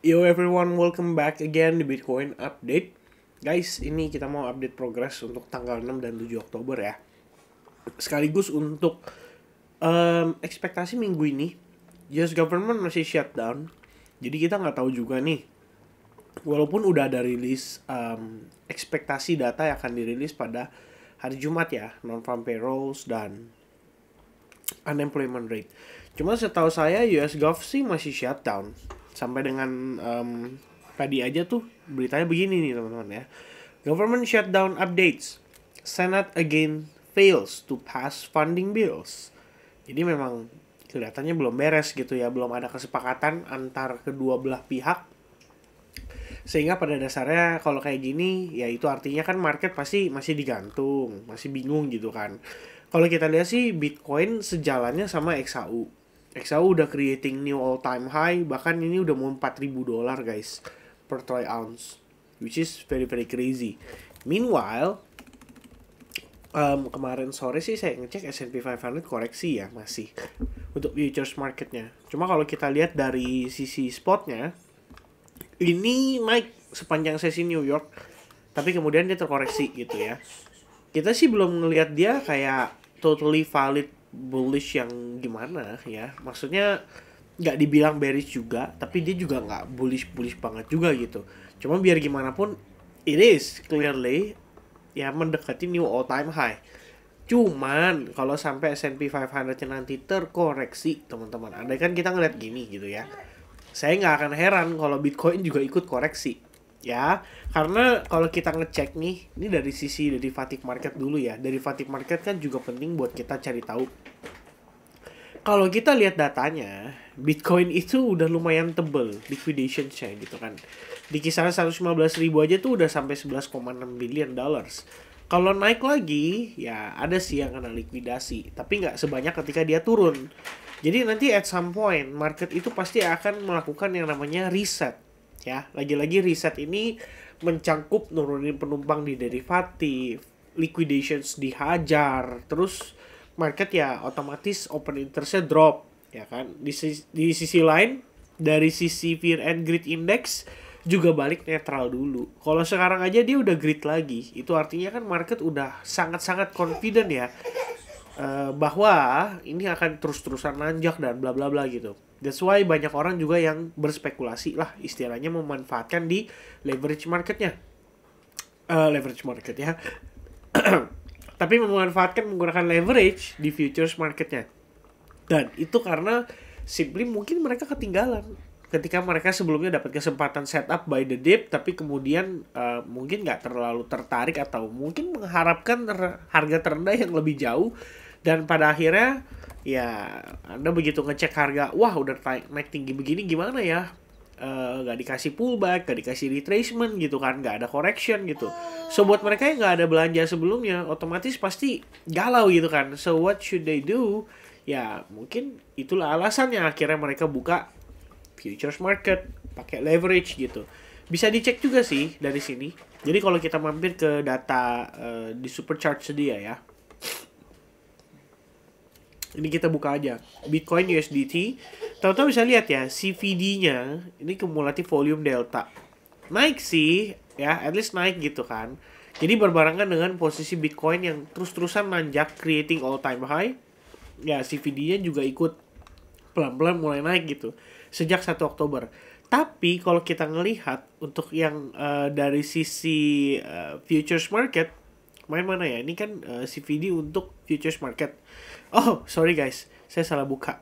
Yo everyone, welcome back again di Bitcoin Update. Guys, ini kita mau update progress untuk tanggal 6 dan 7 Oktober ya. Sekaligus untuk ekspektasi minggu ini, US government masih shutdown. Jadi kita nggak tahu juga nih. Walaupun udah ada rilis ekspektasi data yang akan dirilis pada hari Jumat ya, non-farm payrolls dan unemployment rate. Cuma setahu saya US Gov sih masih shutdown. Sampai dengan tadi aja tuh beritanya begini nih teman-teman ya. Government shutdown updates. Senate again fails to pass funding bills. Jadi memang kelihatannya belum beres gitu ya. Belum ada kesepakatan antar kedua belah pihak. Sehingga pada dasarnya kalau kayak gini ya itu artinya kan market pasti masih digantung. Masih bingung gitu kan. Kalau kita lihat sih Bitcoin sejalannya sama XAU. XAU udah creating new all time high, bahkan ini udah mau $4.000 guys per troy ounce, which is very very crazy. Meanwhile, kemarin sore sih saya ngecek S&P 500 koreksi ya masih untuk futures marketnya. Cuma kalau kita lihat dari sisi spotnya, ini naik sepanjang sesi New York, tapi kemudian dia terkoreksi gitu ya. Kita sih belum ngelihat dia kayak totally valid bullish yang gimana ya, maksudnya nggak dibilang bearish juga tapi dia juga nggak bullish banget juga gitu. Cuma biar gimana pun it is clearly ya mendekati new all time high. Cuman kalau sampai S&P 500 nanti terkoreksi teman-teman, andai kan kita ngeliat gini gitu ya, saya nggak akan heran kalau Bitcoin juga ikut koreksi ya, karena kalau kita ngecek nih, ini dari sisi derivative market dulu ya. Derivative market kan juga penting buat kita cari tahu. Kalau kita lihat datanya, Bitcoin itu udah lumayan tebel liquidation-nya gitu kan. Di kisaran 115.000 aja tuh udah sampai 11,6 billion dollars. Kalau naik lagi, ya ada sih yang kena likuidasi, tapi nggak sebanyak ketika dia turun. Jadi nanti at some point, market itu pasti akan melakukan yang namanya reset. Ya, lagi-lagi riset ini mencangkup nurunin penumpang di derivatif, liquidations dihajar, terus market ya otomatis open interest-nya drop, ya kan? Di sisi lain, dari sisi fear and greed index juga balik netral dulu. Kalau sekarang aja dia udah greed lagi, itu artinya kan market udah sangat-sangat confident ya, bahwa ini akan terus-terusan nanjak dan bla bla bla gitu. That's why banyak orang juga yang berspekulasi lah, istilahnya memanfaatkan di leverage marketnya. Leverage market ya. Tapi memanfaatkan menggunakan leverage di futures marketnya. Dan itu karena simply mungkin mereka ketinggalan. Ketika mereka sebelumnya dapat kesempatan setup by the dip, tapi kemudian mungkin nggak terlalu tertarik atau mungkin mengharapkan harga terendah yang lebih jauh. Dan pada akhirnya ya Anda begitu ngecek harga, wah udah naik tinggi begini gimana ya, gak dikasih pullback, gak dikasih retracement gitu kan, gak ada correction gitu. So buat mereka yang gak ada belanja sebelumnya, otomatis pasti galau gitu kan. So what should they do? Ya mungkin itulah alasannya akhirnya mereka buka futures market pakai leverage gitu. Bisa dicek juga sih dari sini. Jadi kalau kita mampir ke data di superchart sedia ya, ini kita buka aja Bitcoin USDT. Tahu-tahu bisa lihat ya, CVD-nya ini cumulative volume delta naik sih ya, at least naik gitu kan. Jadi berbarengan dengan posisi Bitcoin yang terus-terusan nanjak creating all time high. Ya CVD-nya juga ikut pelan-pelan mulai naik gitu sejak 1 Oktober. Tapi kalau kita ngelihat untuk yang dari sisi futures market, mana ya? Ini kan CVD untuk futures market. Oh, sorry guys, saya salah buka.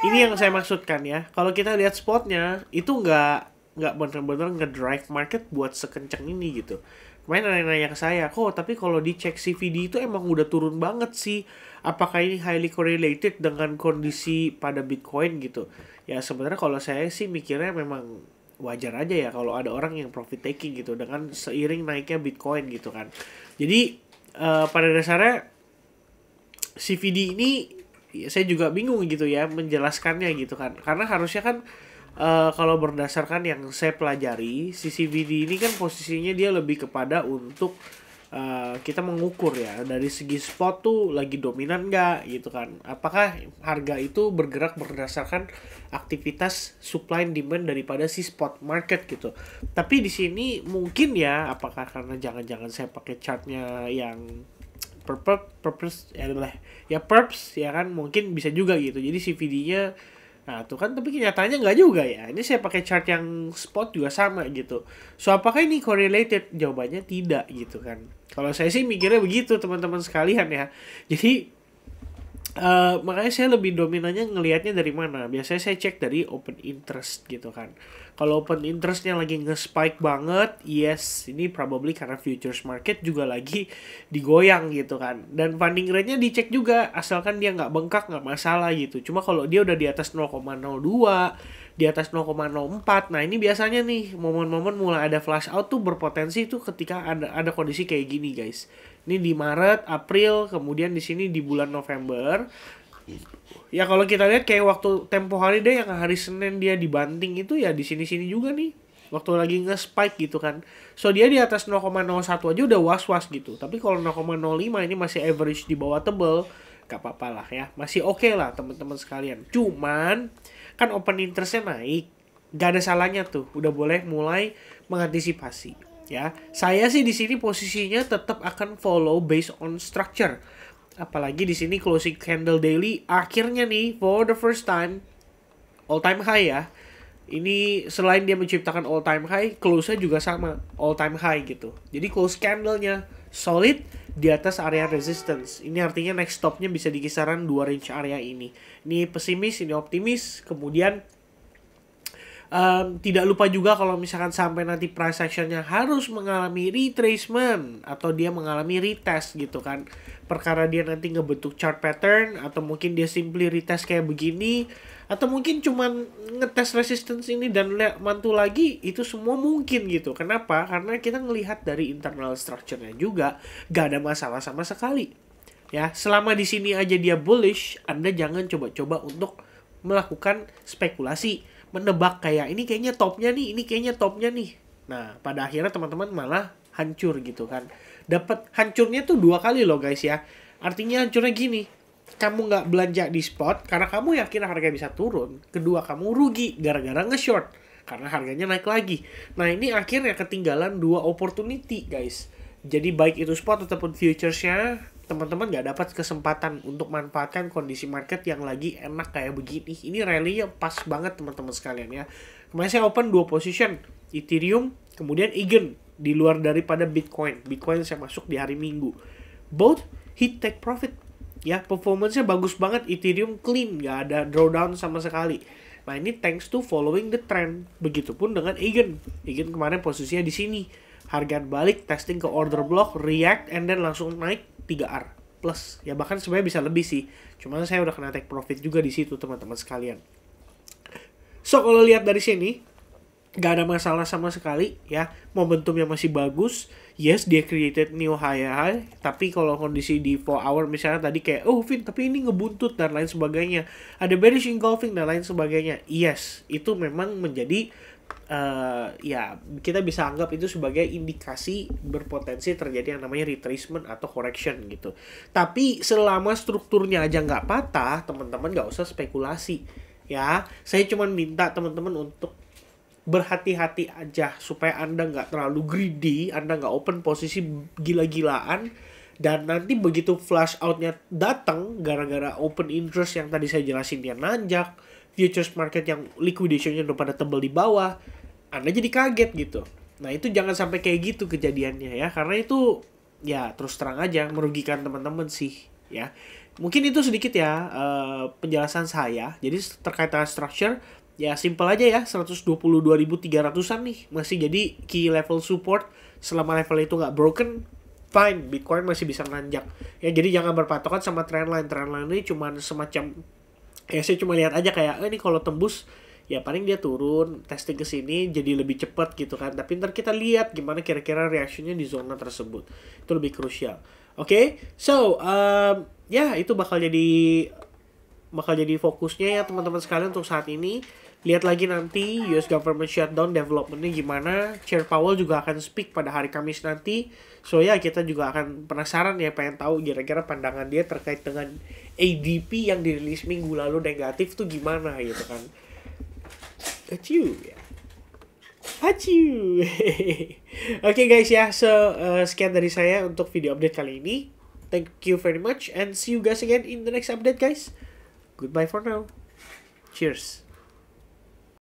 Ini yang saya maksudkan ya. Kalau kita lihat spotnya, itu nggak benar-benar ngedrive market buat sekencang ini gitu. Kemarin nanya-nanya ke saya, kok tapi kalau dicek CVD itu emang udah turun banget sih. Apakah ini highly correlated dengan kondisi pada Bitcoin gitu? Ya sebenarnya kalau saya sih mikirnya memang wajar aja ya kalau ada orang yang profit taking gitu dengan seiring naiknya Bitcoin gitu kan. Jadi pada dasarnya CVD ini ya, saya juga bingung gitu ya menjelaskannya gitu kan, karena harusnya kan kalau berdasarkan yang saya pelajari, si CVD ini kan posisinya dia lebih kepada untuk kita mengukur ya dari segi spot tuh lagi dominan nggak gitu kan. Apakah harga itu bergerak berdasarkan aktivitas supply and demand daripada si spot market gitu. Tapi di sini mungkin ya, apakah karena jangan-jangan saya pakai chartnya yang purpose ya perps ya kan, mungkin bisa juga gitu. Jadi CVD-nya, nah tuh kan, tapi kenyataannya nggak juga ya. Ini saya pakai chart yang spot juga sama gitu. So apakah ini correlated? Jawabannya tidak gitu kan. Kalau saya sih mikirnya begitu teman-teman sekalian ya. Jadi makanya saya lebih dominannya ngelihatnya dari mana. Biasanya saya cek dari open interest gitu kan. Kalau open interestnya lagi nge-spike banget, yes, ini probably karena futures market juga lagi digoyang gitu kan. Dan funding rate-nya dicek juga, asalkan dia nggak bengkak nggak masalah gitu. Cuma kalau dia udah di atas 0,02, di atas 0,04, nah ini biasanya nih momen-momen mulai ada flash out tuh berpotensi tuh ketika ada kondisi kayak gini guys. Ini di Maret, April, kemudian di sini di bulan November. Ya kalau kita lihat kayak waktu tempo hari deh yang hari Senin dia dibanting itu ya di sini-sini juga nih. Waktu lagi nge-spike gitu kan. So dia di atas 0,01 aja udah was-was gitu. Tapi kalau 0,05 ini masih average di bawah tebel, gak apa-apa lah ya. Masih oke lah teman-teman sekalian. Cuman kan open interestnya naik. Gak ada salahnya tuh. Udah boleh mulai mengantisipasi. Ya, saya sih di sini posisinya tetap akan follow based on structure. Apalagi di sini closing candle daily akhirnya nih for the first time all time high ya. Ini selain dia menciptakan all time high, close-nya juga sama all time high gitu. Jadi close candle-nya solid di atas area resistance. Ini artinya next stop-nya bisa di kisaran 2 range area ini. Ini pesimis, ini optimis. Kemudian tidak lupa juga kalau misalkan sampai nanti price action-nya harus mengalami retracement atau dia mengalami retest gitu kan. Perkara dia nanti ngebentuk chart pattern atau mungkin dia simply retest kayak begini atau mungkin cuman ngetes resistance ini dan mantul lagi, itu semua mungkin gitu. Kenapa? Karena kita ngelihat dari internal structure-nya juga gak ada masalah sama sekali. Ya, selama di sini aja dia bullish, Anda jangan coba-coba untuk melakukan spekulasi, menebak kayak ini kayaknya topnya nih, ini kayaknya topnya nih. Nah, pada akhirnya teman-teman malah hancur gitu kan. Dapat hancurnya tuh 2 kali loh guys ya. Artinya hancurnya gini, kamu nggak belanja di spot karena kamu yakin harga bisa turun. Kedua, kamu rugi gara-gara nge-short karena harganya naik lagi. Nah, ini akhirnya ketinggalan 2 opportunity guys. Jadi baik itu spot ataupun futuresnya, teman-teman nggak dapat kesempatan untuk manfaatkan kondisi market yang lagi enak kayak begini. Ini rally-nya pas banget teman-teman sekalian ya. Kemarin saya open 2 position, Ethereum, kemudian Eigen, di luar daripada Bitcoin. Bitcoin saya masuk di hari Minggu. Both hit take profit. Ya, performance-nya bagus banget. Ethereum clean, nggak ada drawdown sama sekali. Nah, ini thanks to following the trend. Begitupun dengan Eigen. Eigen kemarin posisinya di sini. Harga balik, testing ke order block, react, and then langsung naik 3R plus. Ya bahkan sebenarnya bisa lebih sih. Cuman saya udah kena take profit juga di situ teman-teman sekalian. So kalau lihat dari sini, gak ada masalah sama sekali ya. Momentumnya masih bagus. Yes, dia created new high. Tapi kalau kondisi di 4 hour misalnya tadi kayak, oh Vin, tapi ini ngebuntut dan lain sebagainya. Ada bearish engulfing dan lain sebagainya. Yes, itu memang menjadi ya kita bisa anggap itu sebagai indikasi berpotensi terjadi yang namanya retracement atau correction gitu. Tapi selama strukturnya aja nggak patah, teman-teman nggak usah spekulasi ya. Saya cuma minta teman-teman untuk berhati-hati aja supaya Anda nggak terlalu greedy, Anda nggak open posisi gila-gilaan, dan nanti begitu flash outnya datang gara-gara open interest yang tadi saya jelasin dia nanjak, futures market yang liquidation-nya udah pada tebel di bawah, Anda jadi kaget gitu. Nah itu jangan sampai kayak gitu kejadiannya ya, karena itu ya terus terang aja merugikan teman-teman sih ya. Mungkin itu sedikit ya penjelasan saya. Jadi terkait dengan structure, ya simple aja ya, 122.300-an nih masih jadi key level support. Selama level itu nggak broken, fine, Bitcoin masih bisa nanjak. Ya jadi jangan berpatokan sama trendline. Trendline ini cuma semacam, ya saya cuma lihat aja kayak ini kalau tembus ya paling dia turun testing ke sini jadi lebih cepat gitu kan. Tapi ntar kita lihat gimana kira-kira reaksinya di zona tersebut. Itu lebih krusial. Oke, so ya itu bakal jadi fokusnya ya teman-teman sekalian untuk saat ini. lihat lagi nanti US government shutdown developmentnya gimana. Chair Powell juga akan speak pada hari Kamis nanti. So ya kita juga akan penasaran ya, pengen tahu kira-kira pandangan dia terkait dengan ADP yang dirilis minggu lalu negatif tuh gimana gitu kan. Aciu ya. Aciu. Oke guys ya, so sekian dari saya untuk video update kali ini. Thank you very much and see you guys again in the next update guys. Goodbye for now. Cheers.